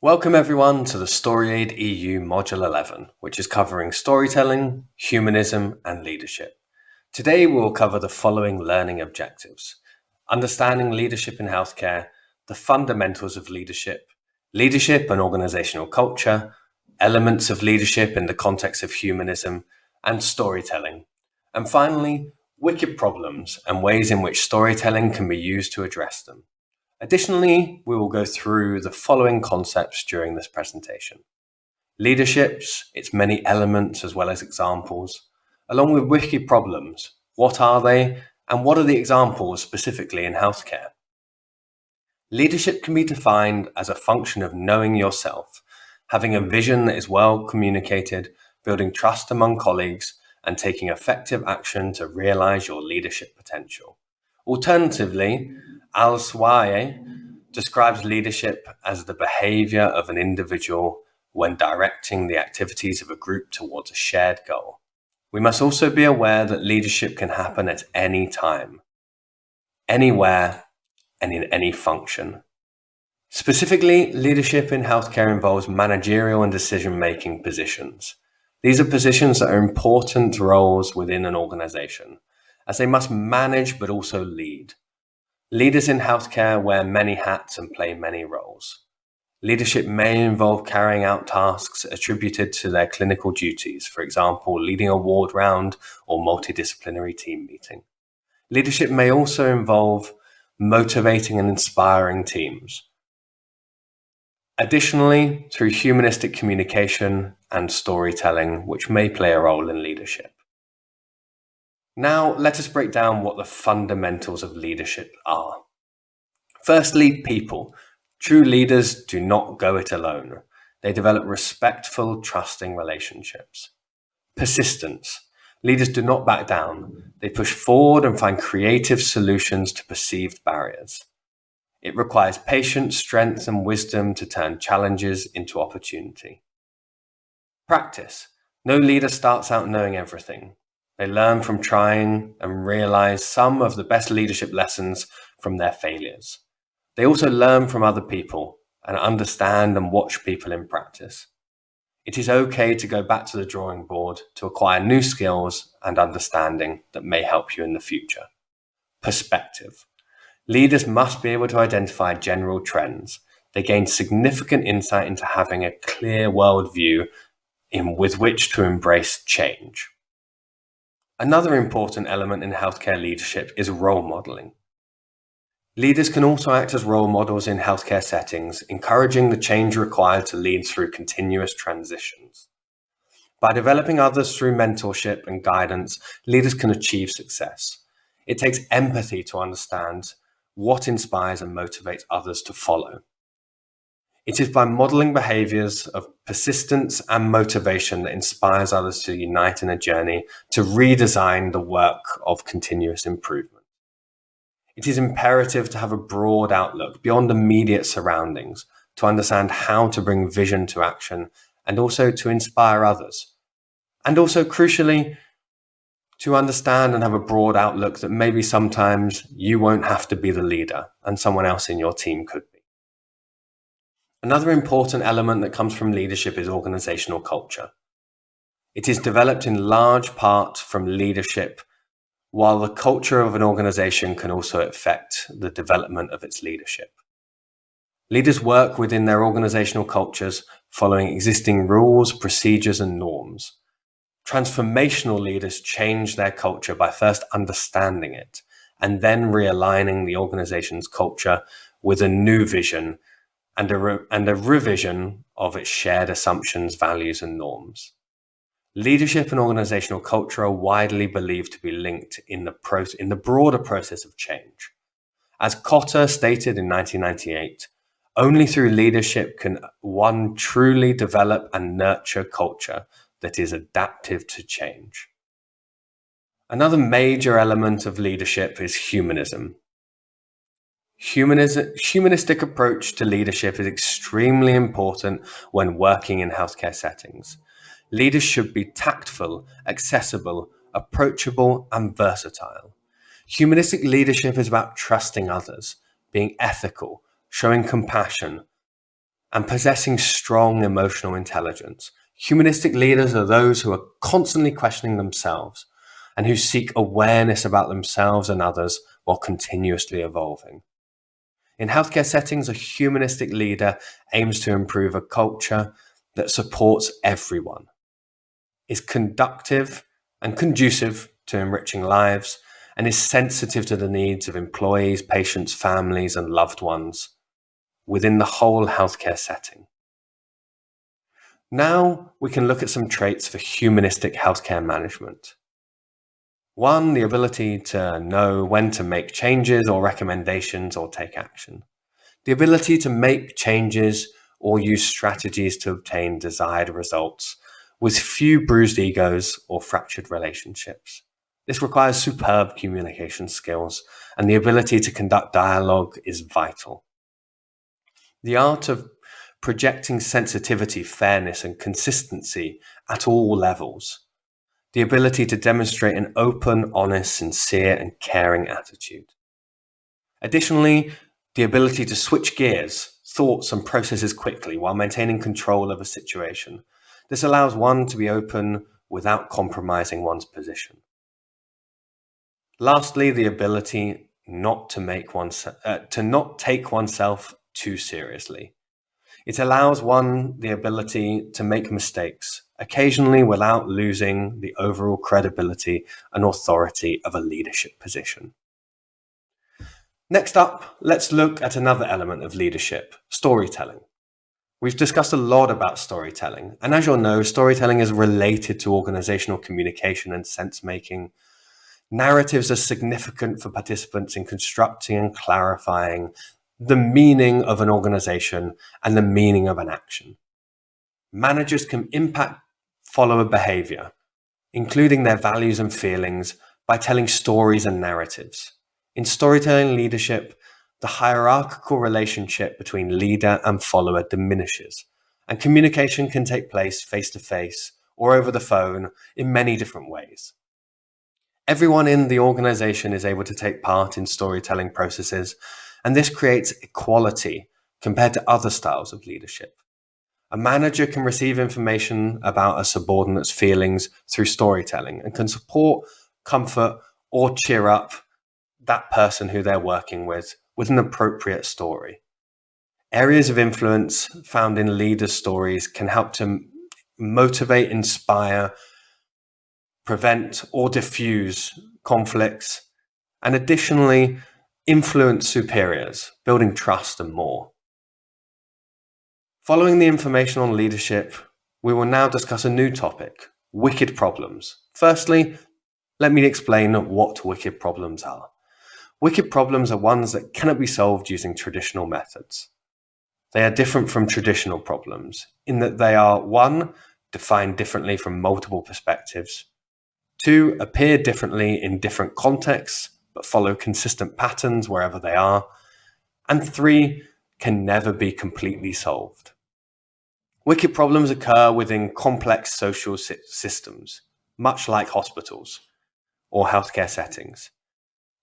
Welcome everyone to the StoryAidEU Module 11, which is covering storytelling, humanism, and leadership. Today we'll cover the following learning objectives: understanding leadership in healthcare, the fundamentals of leadership, leadership and organizational culture, elements of leadership in the context of humanism, and storytelling. And finally, wicked problems and ways in which storytelling can be used to address them. Additionally, we will go through the following concepts during this presentation: leaderships, its many elements as well as examples, along with wicked problems. What are they, and what are the examples specifically in healthcare? Leadership can be defined as a function of knowing yourself, having a vision that is well communicated, building trust among colleagues, and taking effective action to realize your leadership potential. Alternatively, Al-Swaye describes leadership as the behavior of an individual when directing the activities of a group towards a shared goal. We must also be aware that leadership can happen at any time, anywhere, and in any function. Specifically, leadership in healthcare involves managerial and decision-making positions. These are positions that are important roles within an organization, as they must manage but also lead. Leaders in healthcare wear many hats and play many roles. Leadership may involve carrying out tasks attributed to their clinical duties, for example, leading a ward round or multidisciplinary team meeting. Leadership may also involve motivating and inspiring teams. Additionally, through humanistic communication and storytelling, which may play a role in leadership. Now, let us break down what the fundamentals of leadership are. Firstly, people. True leaders do not go it alone. They develop respectful, trusting relationships. Persistence. Leaders do not back down. They push forward and find creative solutions to perceived barriers. It requires patience, strength, and wisdom to turn challenges into opportunity. Practice. No leader starts out knowing everything. They learn from trying and realize some of the best leadership lessons from their failures. They also learn from other people and understand and watch people in practice. It is okay to go back to the drawing board to acquire new skills and understanding that may help you in the future. Perspective. Leaders must be able to identify general trends. They gain significant insight into having a clear worldview with which to embrace change. Another important element in healthcare leadership is role modeling. Leaders can also act as role models in healthcare settings, encouraging the change required to lead through continuous transitions. By developing others through mentorship and guidance, leaders can achieve success. It takes empathy to understand what inspires and motivates others to follow. It is by modeling behaviors of persistence and motivation that inspires others to unite in a journey to redesign the work of continuous improvement. It is imperative to have a broad outlook beyond immediate surroundings, to understand how to bring vision to action and also to inspire others. And also, crucially, to understand and have a broad outlook that maybe sometimes you won't have to be the leader and someone else in your team could be. Another important element that comes from leadership is organizational culture. It is developed in large part from leadership, while the culture of an organization can also affect the development of its leadership. Leaders work within their organizational cultures, following existing rules, procedures, and norms. Transformational leaders change their culture by first understanding it and then realigning the organization's culture with a new vision and a revision of its shared assumptions, values, and norms. Leadership and organizational culture are widely believed to be linked in the broader process of change. As Cotter stated in 1998, only through leadership can one truly develop and nurture culture that is adaptive to change. Another major element of leadership is humanism. Humanistic approach to leadership is extremely important when working in healthcare settings. Leaders should be tactful, accessible, approachable, and versatile. Humanistic leadership is about trusting others, being ethical, showing compassion, and possessing strong emotional intelligence. Humanistic leaders are those who are constantly questioning themselves and who seek awareness about themselves and others while continuously evolving. In healthcare settings, a humanistic leader aims to improve a culture that supports everyone, is conductive and conducive to enriching lives, and is sensitive to the needs of employees, patients, families, and loved ones within the whole healthcare setting. Now we can look at some traits for humanistic healthcare management. One, the ability to know when to make changes or recommendations or take action. The ability to make changes or use strategies to obtain desired results with few bruised egos or fractured relationships. This requires superb communication skills, and the ability to conduct dialogue is vital. The art of projecting sensitivity, fairness, and consistency at all levels. The ability to demonstrate an open, honest, sincere, and caring attitude. Additionally, the ability to switch gears, thoughts, and processes quickly while maintaining control of a situation. This allows one to be open without compromising one's position. Lastly, the ability not to not take oneself too seriously. It allows one the ability to make mistakes, occasionally without losing the overall credibility and authority of a leadership position. Next up, let's look at another element of leadership, storytelling. We've discussed a lot about storytelling, and as you'll know, storytelling is related to organizational communication and sense-making. Narratives are significant for participants in constructing and clarifying the meaning of an organization and the meaning of an action. Managers can impact follower behavior, including their values and feelings, by telling stories and narratives. In storytelling leadership, the hierarchical relationship between leader and follower diminishes, and communication can take place face-to-face or over the phone in many different ways. Everyone in the organization is able to take part in storytelling processes, and this creates equality compared to other styles of leadership. A manager can receive information about a subordinate's feelings through storytelling and can support, comfort, or cheer up that person who they're working with an appropriate story. Areas of influence found in leaders' stories can help to motivate, inspire, prevent, or diffuse conflicts, and additionally influence superiors, building trust and more. Following the information on leadership, we will now discuss a new topic, wicked problems. Firstly, let me explain what wicked problems are. Wicked problems are ones that cannot be solved using traditional methods. They are different from traditional problems in that they are 1. Defined differently from multiple perspectives, 2. Appear differently in different contexts but follow consistent patterns wherever they are, and 3. Can never be completely solved. Wicked problems occur within complex social systems, much like hospitals or healthcare settings.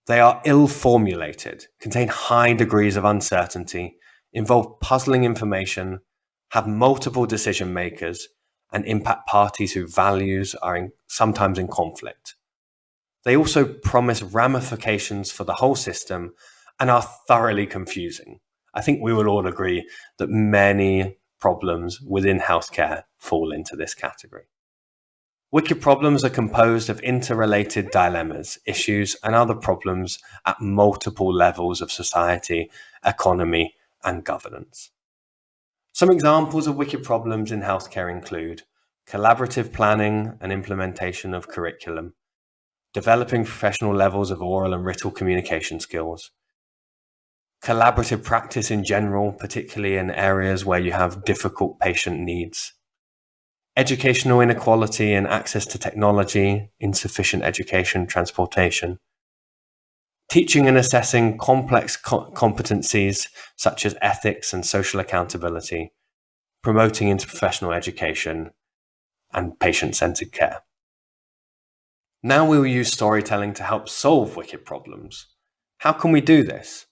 They are ill-formulated, contain high degrees of uncertainty, involve puzzling information, have multiple decision makers, and impact parties whose values are sometimes in conflict. They also promise ramifications for the whole system and are thoroughly confusing. I think we will all agree that many problems within healthcare fall into this category. Wicked problems are composed of interrelated dilemmas, issues, and other problems at multiple levels of society, economy, and governance. Some examples of wicked problems in healthcare include collaborative planning and implementation of curriculum, developing professional levels of oral and written communication skills, collaborative practice in general, particularly in areas where you have difficult patient needs, educational inequality and access to technology, insufficient education, transportation, teaching and assessing complex competencies such as ethics and social accountability, promoting interprofessional education, and patient-centered care. Now we will use storytelling to help solve wicked problems. How can we do this?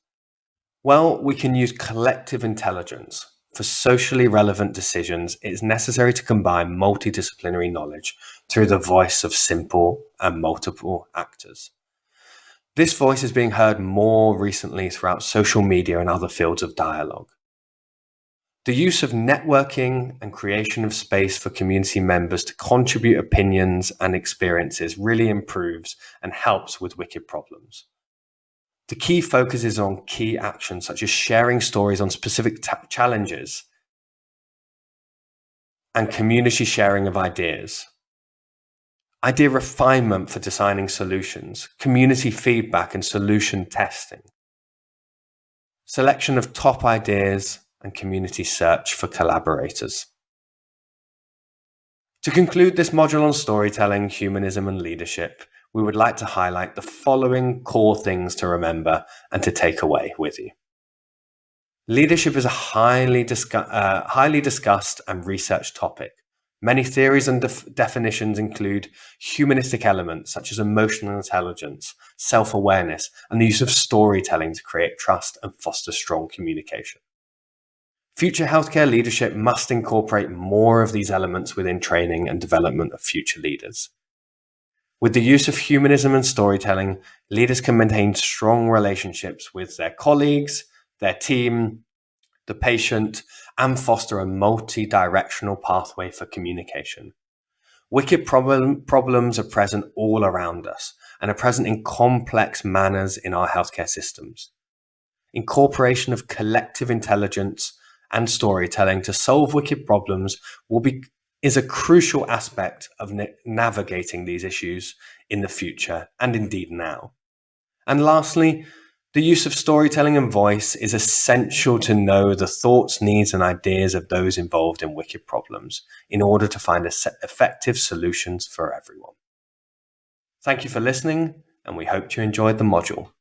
Well, we can use collective intelligence, For socially relevant decisions, it is necessary to combine multidisciplinary knowledge through the voice of simple and multiple actors. This voice is being heard more recently throughout social media and other fields of dialogue. The use of networking and creation of space for community members to contribute opinions and experiences really improves and helps with wicked problems. The key focus is on key actions such as sharing stories on specific challenges and community sharing of ideas. Idea refinement for designing solutions, community feedback and solution testing. Selection of top ideas and community search for collaborators. To conclude this module on storytelling, humanism and leadership, we would like to highlight the following core things to remember and to take away with you. Leadership is a highly discussed and researched topic. Many theories and definitions include humanistic elements such as emotional intelligence, self-awareness, and the use of storytelling to create trust and foster strong communication. Future healthcare leadership must incorporate more of these elements within training and development of future leaders. With the use of humanism and storytelling, leaders can maintain strong relationships with their colleagues, their team, the patient, and foster a multi-directional pathway for communication. Wicked problems are present all around us and are present in complex manners in our healthcare systems. Incorporation of collective intelligence and storytelling to solve wicked problems is a crucial aspect of navigating these issues in the future and indeed now. And lastly, the use of storytelling and voice is essential to know the thoughts, needs, and ideas of those involved in wicked problems in order to find effective solutions for everyone. Thank you for listening, and we hope you enjoyed the module.